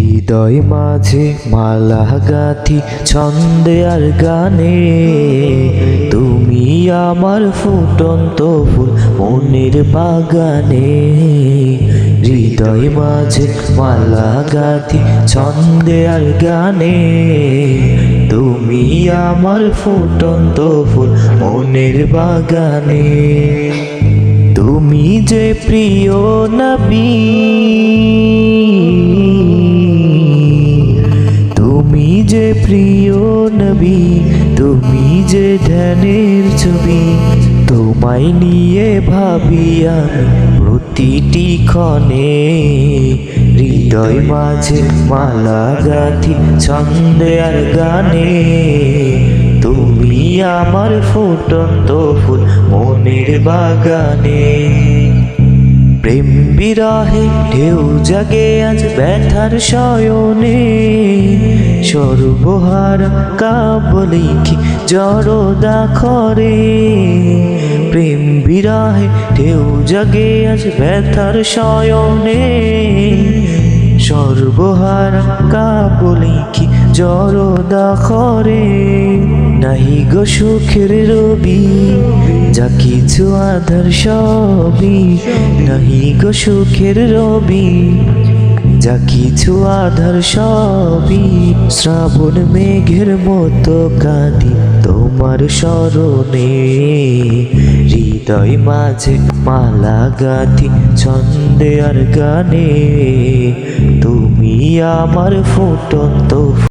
হৃদয় মাঝে মালা গাথি ছন্দে আর গানে, তুমি আমার ফুটন্ত ফুল মনের বাগানে। হৃদয় মাঝে মালা গাথি ছন্দে আর গানে, তুমি আমার ফুটন্ত ফুল মনের বাগানে। তুমি যে প্রিয় নবী, তুমি যে প্রিয় নবী, তুমি যে ধ্যানের ছবি। তোমায় নিয়ে ভাবি আমি প্রতিটি ক্ষণে। হৃদয় মাঝে মালা গাথি ছন্দে আর গানে, তুমি আমার ফুটন্ত ফুল মনের বাগানে। প্রেম বিরহে ঢেউ জাগে আজ ব্যথার শয়নে, সর্বহারা কাব্য লিখি জড়দা খরে। প্রেম বিরহে ঢেউ জাগে আজ ব্যথার শয়নে, সর্বহারা কাব্য লিখি জড়দা খরে। নাহি গো সুখের রবি, যা কিছু আধার সবই। নাহি গো সুখের রবি, যা কিছু আধার সবই। শ্রাবণ মেঘের মতো কাঁদি তোমার স্মরণে। হৃদয় মাঝে মালা গাথি ছন্দে আর গানে, তুমি আমার ফুটন্ত